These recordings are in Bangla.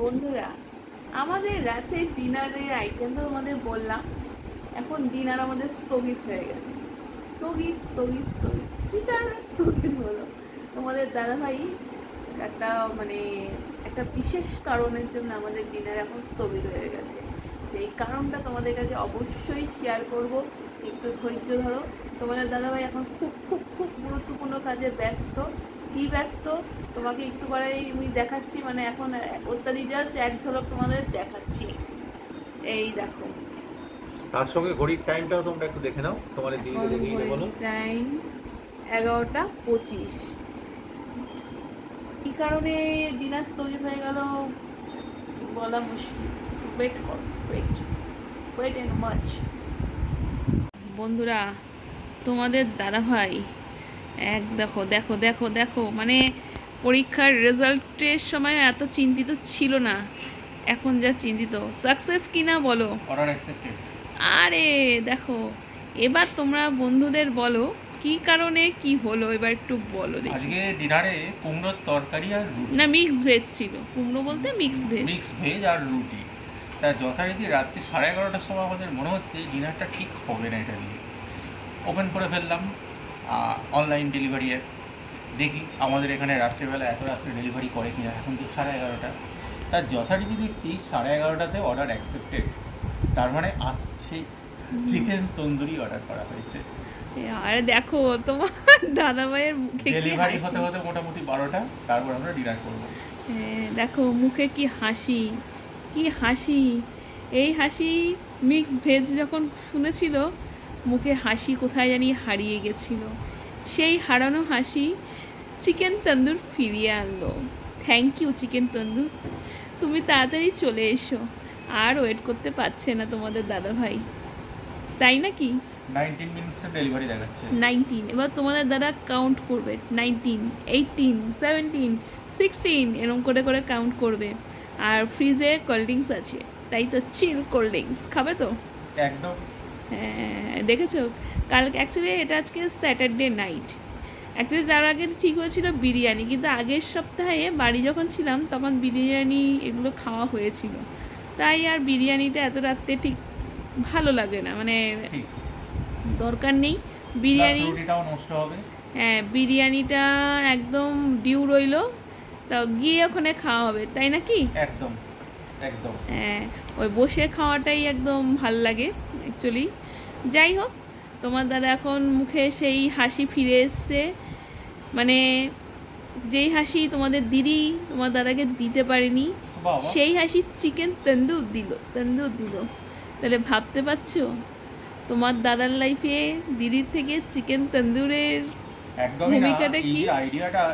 বন্ধুরা, আমাদের রাতের ডিনারের আইটেম তো তোমাদের বললাম। এখন ডিনার আমাদের স্থগিত হয়ে গেছে। স্থগিত স্থগিত স্থগিত কি কারণে স্থগিত হলো? তোমাদের দাদাভাই একটা মানে একটা বিশেষ কারণের জন্য আমাদের ডিনার এখন স্থগিত হয়ে গেছে। সেই কারণটা তোমাদের কাছে অবশ্যই শেয়ার করব, একটু ধৈর্য ধরো। তোমাদের দাদাভাই এখন খুব খুব খুব গুরুত্বপূর্ণ কাজে ব্যস্ত। কি ব্যস্ত তোমাকে একটু পরে আমি দেখাচ্ছি, মানে এখন অত্যাধি জাস্ট এক ঝলক তোমাদের দেখাচ্ছি। এই দেখো, তার সঙ্গে ঘড়ির টাইমটাও তোমরা একটু দেখে নাও, তোমাদের দিদিকে এখন দেখিয়ে দিতে বলো। টাইম 11টা 25। কী কারণে ডিনার স্থগিত হয়ে গেল বলা মুশকিল। ওয়েট কর, ওয়েট ওয়েট এন্ড মাচ। বন্ধুরা, তোমাদের দাদাভাই দেখো দেখো দেখো দেখো, মানে পরীক্ষার রেজাল্টের সময় এত চিন্তিত ছিল না, এখন যা চিন্তিত। সাকসেস কিনা বলো? Order accepted. আরে দেখো, এবার তোমরা বন্ধুদের বলো কি কারণে কি হলো, এবার একটু বলো দেখি। আজকে ডিনারে কুমড়োর তরকারি আর রুটি। না, মিক্স ভেজ ছিল, কুমড়ো বলতে মিক্স ভেজ। মিক্স ভেজ আর রুটি। তা যথারীতি রাত্রি 11:30টার সময় আমাদের মনে হচ্ছে ডিনারটা ঠিক হবে না এটা দিয়ে। ওপেন করে ফেললাম অনলাইন ডেলিভারি অ্যাপ, দেখি আমাদের এখানে রাত্রিবেলা এত রাত্রে ডেলিভারি করে কিনা। এখন তো 11:30। তার যথারীতি দেখছি 11:30টাতে অর্ডার অ্যাকসেপ্টেড। তার মানে আসছে চিকেন তন্দুরি অর্ডার করা হয়েছে। আর দেখো তোমার দাদাভাইয়ের মুখে কি ডেলিভারি হাসি। হতে হতে মোটামুটি 12টা, তারপর আমরা ডিনার করবো। দেখো মুখে কি হাসি, কি হাসি। এই হাসি মিক্স ভেজ যখন শুনেছিল, মুখে হাসি কোথায় জানি হারিয়ে গেছিল। সেই হারানো হাসি চিকেন তন্দুর ফিরিয়ে আনলো। থ্যাংক ইউ চিকেন তন্দুর, তুমি তাড়াতাড়ি চলে এসো। আর ওয়েট করতে পারছে না তোমাদের দাদাভাই, তাই নাকি? 19 মিনিটসের ডেলিভারি দেখাচ্ছে। 19, এবার তোমাদের দাদা কাউন্ট করবে। 19, 18, 17, 16 এরকম করে করে কাউন্ট করবে। আর ফ্রিজে কোল্ড ড্রিঙ্কস আছে, তাই তো চিল কোল্ড ড্রিঙ্কস খাবে তো? একদম। হ্যাঁ, দেখেছো? কালকে অ্যাকচুয়ালি এটা আজকে স্যাটারডে নাইট। অ্যাকচুয়ালি তার আগে ঠিক হয়েছিল বিরিয়ানি, কিন্তু আগের সপ্তাহে বাড়ি যখন ছিলাম তখন বিরিয়ানি এগুলো খাওয়া হয়েছিল, তাই আর বিরিয়ানিটা এত রাত্রে ঠিক ভালো লাগে না, মানে ঠিক। দরকার নেই বিরিয়ানি। রুটিটাও নষ্ট হবে। হ্যাঁ, বিরিয়ানিটা একদম ডিউ রইলো, তা গিয়ে ওখানে খাওয়া হবে, তাই নাকি? একদম একদম। হ্যাঁ, ওই বসে খাওয়াটাই একদম ভাল লাগে অ্যাকচুয়ালি। যাই হোক, তোমার দাদা এখন মুখে সেই হাসি ফিরে এসছে, মানে যেই হাসি তোমাদের দিদি তোমার দাদাকে দিতে পারেনি, বাবা, সেই হাসি চিকেন তন্দুর দিল, তন্দুর দিল। তাহলে ভাবতে পারছো তোমার দাদার লাইফে দিদির থেকে চিকেন তন্দুরের একদমই না। ভূমিকাটা এই কি?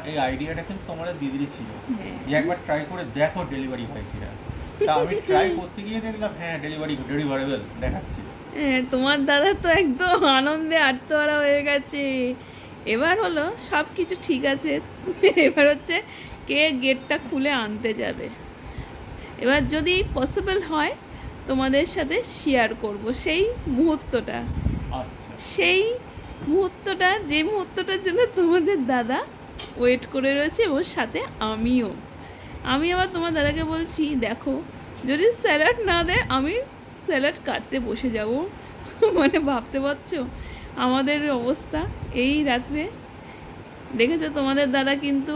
যে আইডিয়াটা কিন্তু তোমাদের দিদিরই ছিল, হ্যাঁ। যে একবার ট্রাই করে দেখো ডেলিভারি হয় কিনা। তা আমি ট্রাই করতে গিয়ে দেখলাম হ্যাঁ ডেলিভারেবল দেখাচ্ছে। হ্যাঁ, তোমার দাদা তো একদম আনন্দে আত্মহারা হয়ে গেছে। এবার হলো সব কিছু ঠিক আছে, এবার হচ্ছে কে গেটটা খুলে আনতে যাবে। এবার যদি পসিবল হয় তোমাদের সাথে শেয়ার করব সেই মুহূর্তটা, আচ্ছা। সেই মুহূর্তটা, যে মুহূর্তটার জন্য তোমাদের দাদা ওয়েট করে রয়েছে, ওর সাথে আমিও। আমি আবার তোমার দাদাকে বলছি, দেখো যদি স্যালাড না দেয় আমি স্যালাড কাটতে বসে যাব। মানে ভাবতে পারছো আমাদের অবস্থা এই রাত্রে? দেখেছো তোমাদের দাদা কিন্তু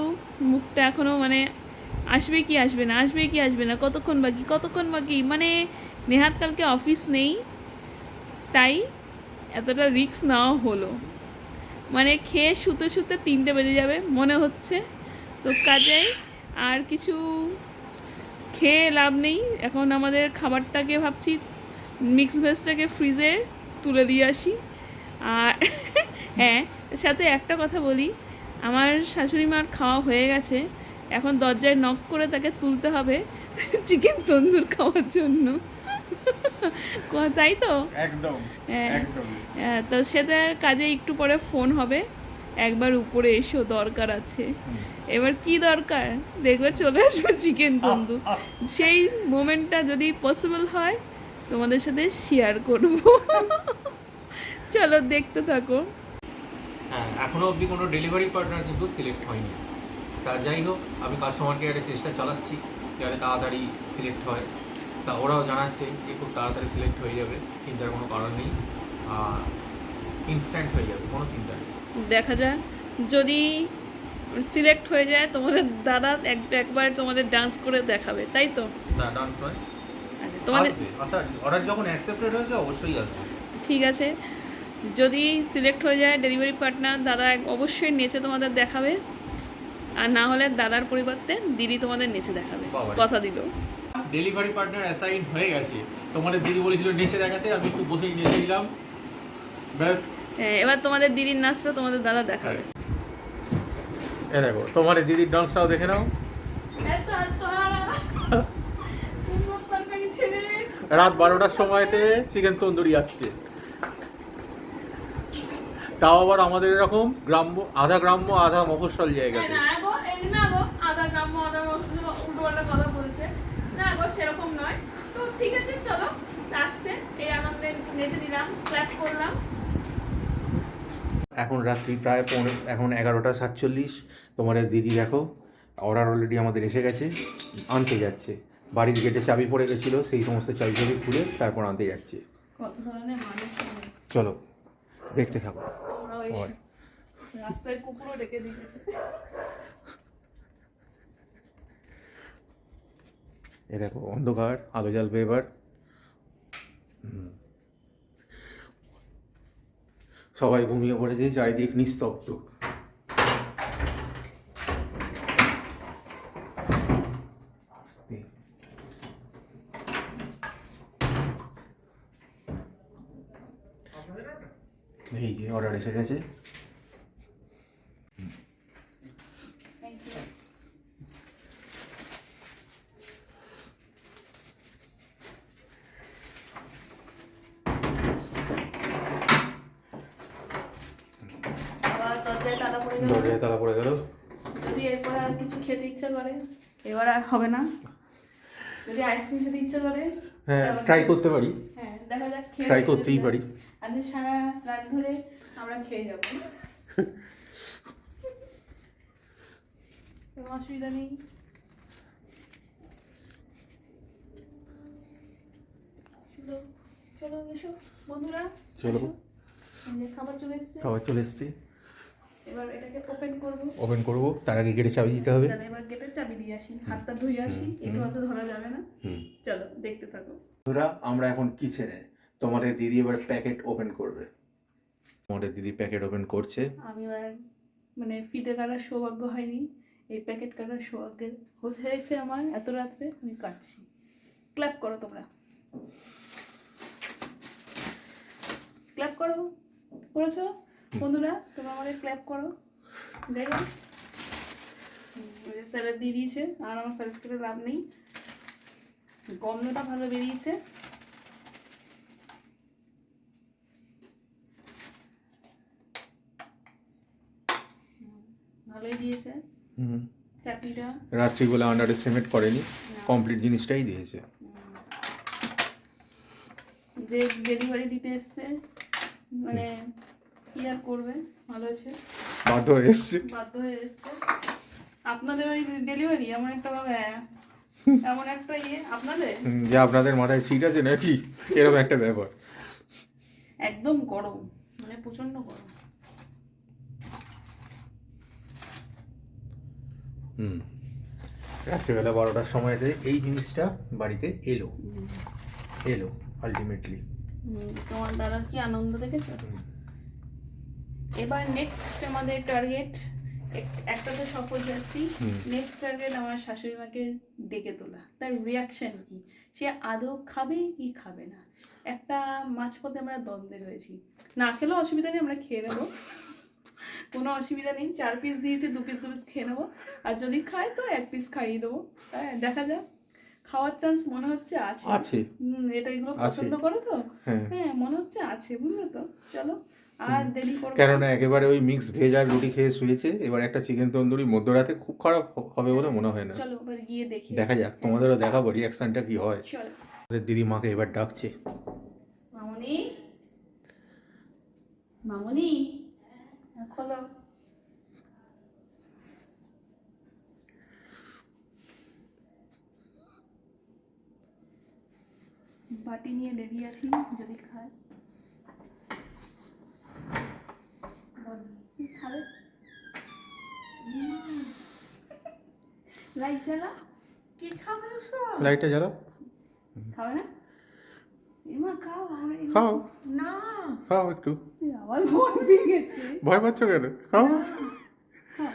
মুখটা এখনও মানে আসবে কি আসবে না, আসবে কি আসবে না, কতক্ষণ বাকি কতক্ষণ বাকি, মানে নেহাত কালকে অফিস নেই, তাই এতটা রিস্ক নেওয়া হলো। মানে খেয়ে শুতে শুতে 3টে বেজে যাবে মনে হচ্ছে, তো কাজেই আর কিছু খেয়ে লাভ নেই। এখন আমাদের খাবারটাকে ভাবছি মিক্স ভেজটাকে ফ্রিজে তুলে দিয়ে আসি। আর হ্যাঁ, সাথে একটা কথা বলি, আমার শাশুড়ি মার খাওয়া হয়ে গেছে, এখন দরজায় নক করে তাকে তুলতে হবে চিকেন তন্দুর খাওয়ার জন্য। তাই তো? একদম হ্যাঁ। একদম। তো সেটা কাজে একটু পরে ফোন হবে, একবার উপরে এসো, দরকার আছে। এবার কি দরকার দেখবে, চলে আসবে চিকেন তন্দুর। সেই মোমেন্টটা যদি পসিবল হয় তোমাদের সাথে শেয়ার করব। চলো দেখতে থাকো। হ্যাঁ, এখনো অবধি কোনো ডেলিভারি পার্টনার কিন্তু সিলেক্ট হয়নি। তা যাই হোক, আমি কাস্টমার কেয়ারে চেষ্টা চালাচ্ছি। যাতে তাড়াতাড়ি সিলেক্ট হয়। তা ওরাও জানাচ্ছে যে খুব তাড়াতাড়ি সিলেক্ট হয়ে যাবে, চিন্তার কোনো কারণ নেই, আর ইনস্ট্যান্ট হয়ে যাবে, কোনো চিন্তা নেই। দেখা যাক, যদি সিলেক্ট হয়ে যায় তোমাদের দাদা একবার তোমাদের ডান্স করে দেখাবে, তাই তো? না, ডান্স নয়, আচ্ছা, তোমাদের আসবে, আচ্ছা অর্ডার যখন অ্যাকসেপ্টেড হয়েছে অবশ্যই আসবে। ঠিক আছে, যদি সিলেক্ট হয়ে যায় ডেলিভারি পার্টনার দাদা অবশ্যই নেচে তোমাদের দেখাবে, আর না হলে দাদার পরিবর্তে দিদি তোমাদের নেচে দেখাবে, বাবারে। কথা দিল। ডেলিভারি পার্টনার অ্যাসাইন হয়ে গেছে, তোমাদের দিদি বলেছিল নেচে দেখাতে, আমি একটু বসেই নেচে দিলাম, ব্যাস। এবার তোমাদের দিদির নাচটা তোমাদের দাদা দেখাবে। এ দেখো তোমার দিদির ডান্সটাও দেখে নাও। রাত 12টার সময়তে চিকেন তন্দুরি আসছে, তাও আবার আমাদের এরকম গ্রাম্য, আধা গ্রাম্য আধা মফস্বল জায়গাতে। সেরকম নয় তো, ঠিক আছে চলো, আসছে এই আনন্দে নেচে দিলাম, ক্ল্যাপ করলাম। এখন রাত্রি প্রায় এখন 11টা 47। তোমার দিদি দেখো অর্ডার অলরেডি আমাদের এসে গেছে, আনতে যাচ্ছে। বাড়ির গেটে চাবি পড়ে গেছিলো, সেই সমস্ত চাবি খুলে তারপর আনতে যাচ্ছে। কত ধরনের মানুষ, চলো দেখতে থাকো। তোমরা ওই রাস্তায় কুকুরও রেখে দিয়েছে। এ দেখো অন্ধকার, আলো জ্বালবে এবার। সবাই ঘুমিয়ে পড়েছে, চারিদিক নিস্তব্ধ। এই যে অর্ডার এসে গেছে। দরজায় তালা পড়ে গেল। যদি এরপরে আর কিছু খেতে ইচ্ছা করে, এবার আর হবে না। যদি আইসক্রিম খেতে ইচ্ছা করে, হ্যাঁ ট্রাই করতে পারি, হ্যাঁ দেখা যাক, ট্রাই করতেই পারি। আজকে সারা রাত ধরে আমরা খেয়ে যাবো, কোনো অসুবিধা নেই। চলো চলো এসো বন্ধুরা, চলো খাবার চলে এসছে, খাবার চলে এসছে। এবার এটাকে ওপেন করবো। ওপেন করবো, তার আগে গেটে চাবি দিতে হবে। এবার গেটের চাবি দিয়ে আসি, হাতটা ধুয়ে আসি, একটু হাতে ধরা যাবে না। চলো দেখতে থাকো। বন্ধুরা আমরা এখন কিচেনে, তোমাদের দিদি এবার প্যাকেট ওপেন করবে। তোমাদের দিদি প্যাকেট ওপেন করছে। আমি এবার মানে ফিতে কাটার সৌভাগ্য হয়নি, এই প্যাকেট কাটার সৌভাগ্য হয়েছে আমার এত রাত্রে, আমি কাটছি। ক্ল্যাপ করো তোমরা, ক্ল্যাপ করো, করেছো বন্ধুরা? তোমরা আমাদের ক্ল্যাপ করো। দেখো স্যালাড দিয়ে দিয়েছে, আর আমার স্যালাড করে লাভ নেই, গন্ধটা ভালো বেরিয়েছে। ভালোই দিয়েছে চাটনিটা, রাত্রিবেলা আন্ডার এস্টিমেট করেনি, কমপ্লিট জিনিসটাই দিয়েছে। যে ডেলিভারি দিতে এসছে মানে কি আর করবে, ভালো হয়েছে, বাধ্য হয়ে এসছে, বাধ্য হয়ে এসছে। আপনাদের ওই ডেলিভারি এমন একটা এমন একটা আপনাদের যে আপনাদের মাথায় সিট আছে নাকি, এরকম একটা ব্যাপার। একদম গরম, মানে প্রচন্ড গরম। রাত্রিবেলা 12টার সময়তে এই জিনিসটা বাড়িতে এলো আলটিমেটলি। তোমার দাদার কি আনন্দ দেখেছো? এবার নেক্সট আমাদের টার্গেট, একটা তো সফল হয়েছি, নেক্সট টার্গেট আমার শাশুড়ি মাকে ডেকে তোলা, তার রিয়াকশন কি, সে আদৌ খাবে কি খাবে না। একটা মাঝপথে আমরা দ্বন্দ্বে রয়েছি, না খেলেও অসুবিধা নেই, আমরা খেয়ে নেবো, কোনো অসুবিধা নেই। 4 পিস দিয়েছে, 2 পিস খেয়ে নেবো, আর যদি খায় তো 1 পিস খাইয়ে দেবো। হ্যাঁ দেখা যাক, খাওয়ার চান্স মনে হচ্ছে আছে। এটা এগুলো পছন্দ করো তো, হ্যাঁ মনে হচ্ছে আছে, বুঝলে তো। চলো আর দেরি করব, কেননা একেবারে ওই মিক্স ভেজ আর রুটি খেয়ে শুয়েছে, এবার একটা চিকেন তন্দুরি মধ্যরাতে খুব খারাপ হবে বলে মনে হয় না। চলো এবার গিয়ে দেখি, দেখা যাক, তোমাদেরও দেখাবো রিয়াকশনটা কি হয়। চলো দিদি মাকে এবার ডাকছে। মামনি, মামনি খোলো। বাটি নিয়ে রেডি আছি যদি খায় খাবে। লাইট জ্বালা। কি খাবে লাইটটা জ্বালাও। খাবে না? এমা খাও আমরা খাও না খাও একটু। আবার ভয় পেয়ে গেছে। ভয় পাচ্ছ কেন? খাও খাও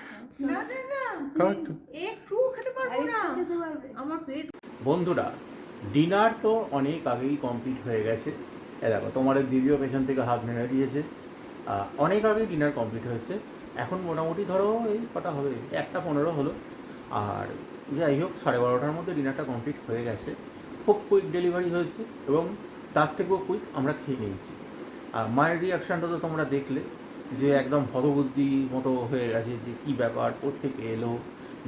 না না না খাও একটু। একটু খেতে পারবো না খেতে পারবে। আমার পেট বন্ধুরা, ডিনার তো অনেক আগেই কমপ্লিট হয়ে গেছে। এ দেখো তোমাদের দিদিও পেছন থেকে হাত নেড়ে দিয়েছে। অনেক আগেই ডিনার কমপ্লিট হয়েছে। এখন মোটামুটি ধরো এই কটা হবে, 1:15 হলো। আর যাই হোক 12:30টার মধ্যে ডিনারটা কমপ্লিট হয়ে গেছে। খুব কুইক ডেলিভারি হয়েছে এবং তার থেকেও কুইক আমরা খেয়ে নিয়েছি। আর মায়ের রিয়াকশানটা তো তোমরা দেখলে, যে একদম হতবুদ্ধি মতো হয়ে গেছে, যে কী ব্যাপার, কোত্থেকে এলো,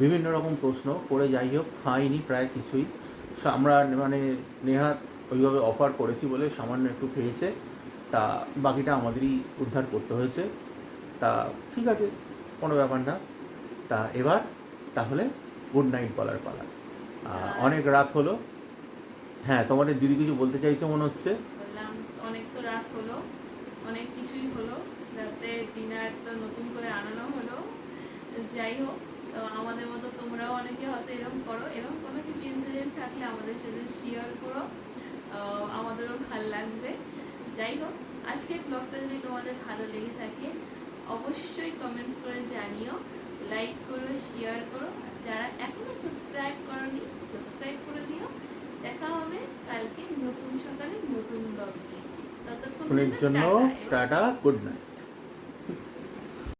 বিভিন্ন রকম প্রশ্ন করে। যাই হোক খাইনি প্রায় কিছুই। আমরা মানে নেহাত ওইভাবে অফার করেছি বলে সামান্য একটু খেয়েছে, তা বাকিটা আমাদেরই উদ্ধার করতে হয়েছে। তা ঠিক আছে, কোনো ব্যাপার না। তা এবার তাহলে গুড নাইট বলার পালা। অনেক রাত হলো। হ্যাঁ, তোমাদের দিদি কিছু বলতে চাইছো মনে হচ্ছে। বললাম অনেক তো রাত হলো, অনেক কিছুই হলো, যাতে ডিনার তো নতুন করে আনানো হলো। যাই হোক, তো আমাদের মতো তোমরাও অনেকে হয়তো এরকম করো, এরকম কোনো কিছু ইনসিডেন্ট থাকলে আমাদের সাথে শেয়ার করো, আমাদেরও ভালো লাগবে। যাই হোক, আজকের ব্লগটা যদি তোমাদের ভালো লেগে থাকে অবশ্যই কমেন্টস করে জানিও, লাইক করো, শেয়ার করো। আর যারা এখনো সাবস্ক্রাইব করোনি সাবস্ক্রাইব করে দিও। দেখা হবে কালকে নতুন সকালে নতুন ব্লগ নিয়ে। ততক্ষণের জন্য টাটা এবং টাটা, গুড নাইট।